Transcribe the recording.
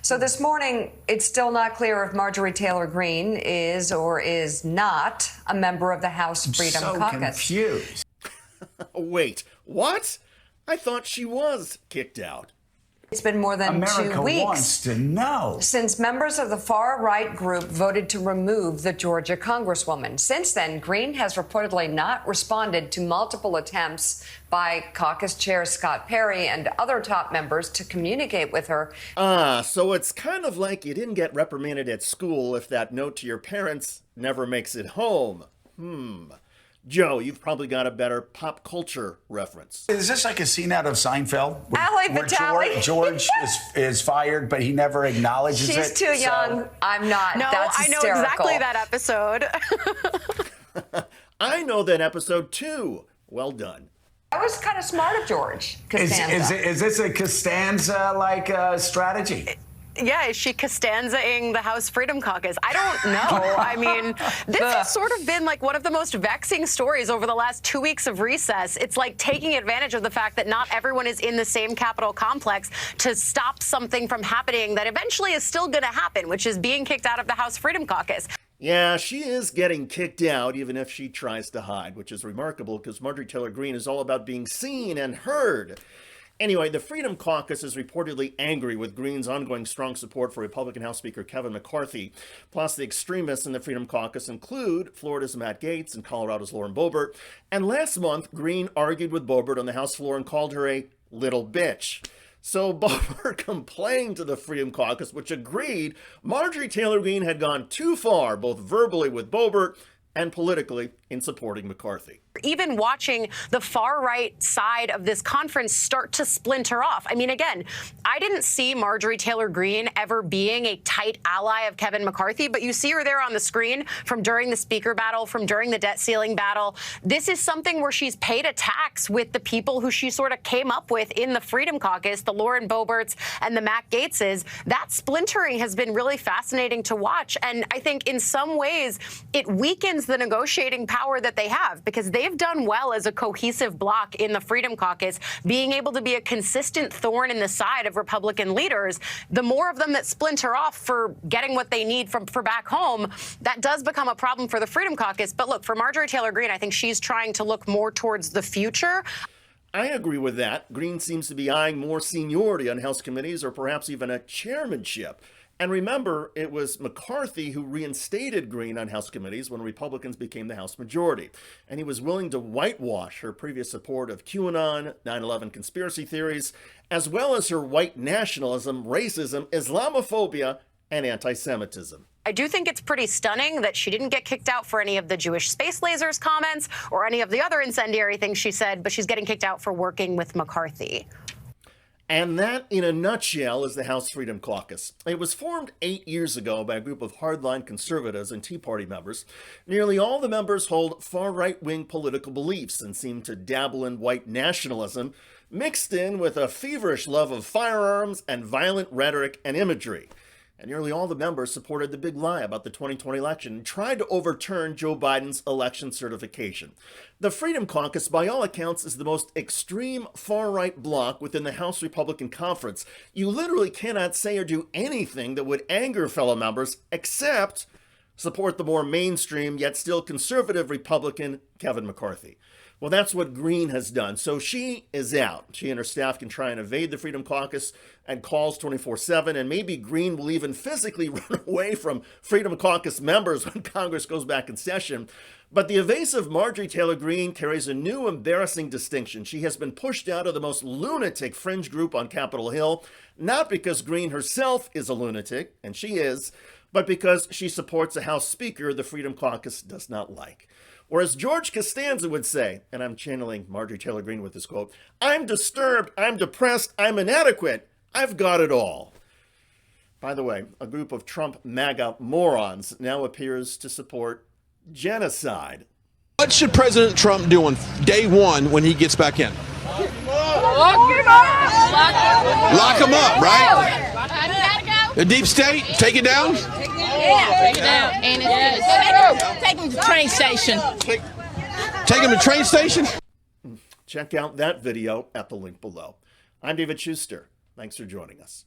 So this morning, it's still not clear if Marjorie Taylor Greene is or is not a member of the House Freedom Caucus. Confused. Wait, what? I thought she was kicked out. It's been more than America 2 weeks wants to know. since members of the far-right group voted to remove the Georgia Congresswoman. Since then, Greene has reportedly not responded to multiple attempts by caucus chair Scott Perry and other top members to communicate with her. So it's kind of like you didn't get reprimanded at school if that note to your parents never makes it home. Joe, you've probably got a better pop culture reference. Is this like a scene out of Seinfeld? Ally Vitale. George is fired, but he never acknowledges it. She's too young. I'm not. No, That's I know hysterical. exactly that episode. I know that episode too. Well done. That was kind of smart of George Costanza. Is this a Costanza-like strategy? Yeah, is she Costanza-ing the House Freedom Caucus? I don't know. I mean, this has sort of been like one of the most vexing stories over the last 2 weeks of recess. It's like taking advantage of the fact that not everyone is in the same Capitol complex to stop something from happening that eventually is still going to happen, which is being kicked out of the House Freedom Caucus. Yeah, she is getting kicked out even if she tries to hide, which is remarkable because Marjorie Taylor Greene is all about being seen and heard. Anyway, the Freedom Caucus is reportedly angry with Greene's ongoing strong support for Republican House Speaker Kevin McCarthy. Plus, the extremists in the Freedom Caucus include Florida's Matt Gaetz and Colorado's Lauren Boebert. And last month, Greene argued with Boebert on the House floor and called her a little bitch. So Boebert complained to the Freedom Caucus, which agreed Marjorie Taylor Greene had gone too far, both verbally with Boebert and politically in supporting McCarthy. Even watching the far right side of this conference start to splinter off. I mean, again, I didn't see Marjorie Taylor Greene ever being a tight ally of Kevin McCarthy, but you see her there on the screen from during the speaker battle, from during the debt ceiling battle. This is something where she's paid attacks with the people who she sort of came up with in the Freedom Caucus, the Lauren Boeberts and the Matt Gaetzes. That splintering has been really fascinating to watch. And I think in some ways it weakens the negotiating power that they have because they've done well as a cohesive bloc in the Freedom Caucus, being able to be a consistent thorn in the side of Republican leaders. The more of them that splinter off for getting what they need for back home, that does become a problem for the Freedom Caucus. But look, for Marjorie Taylor Greene, I think she's trying to look more towards the future. I agree with that. Greene seems to be eyeing more seniority on House committees or perhaps even a chairmanship. And remember, it was McCarthy who reinstated Greene on House committees when Republicans became the House majority. And he was willing to whitewash her previous support of QAnon, 9/11 conspiracy theories, as well as her white nationalism, racism, Islamophobia, and anti-Semitism. I do think it's pretty stunning that she didn't get kicked out for any of the Jewish space lasers comments or any of the other incendiary things she said, but she's getting kicked out for working with McCarthy. And that, in a nutshell, is the House Freedom Caucus. It was formed 8 years ago by a group of hardline conservatives and Tea Party members. Nearly all the members hold far right-wing political beliefs and seem to dabble in white nationalism, mixed in with a feverish love of firearms and violent rhetoric and imagery. And nearly all the members supported the big lie about the 2020 election and tried to overturn Joe Biden's election certification. The Freedom Caucus, by all accounts, is the most extreme far-right bloc within the House Republican Conference. You literally cannot say or do anything that would anger fellow members except support the more mainstream yet still conservative Republican Kevin McCarthy. Well, that's what Greene has done. So she is out. She and her staff can try and evade the Freedom Caucus and calls 24/7, and maybe Greene will even physically run away from Freedom Caucus members when Congress goes back in session. But the evasive Marjorie Taylor Greene carries a new embarrassing distinction. She has been pushed out of the most lunatic fringe group on Capitol Hill, not because Greene herself is a lunatic, and she is, but because she supports a House Speaker the Freedom Caucus does not like. Or as George Costanza would say, and I'm channeling Marjorie Taylor Greene with this quote, "I'm disturbed, I'm depressed, I'm inadequate, I've got it all." By the way, a group of Trump MAGA morons now appears to support genocide. What should President Trump do on day one when he gets back in? Lock him up! Lock him up, right? The deep state, take it down? Yeah, take it down. And take him to the train station. Take him to the train station? Check out that video at the link below. I'm David Shuster. Thanks for joining us.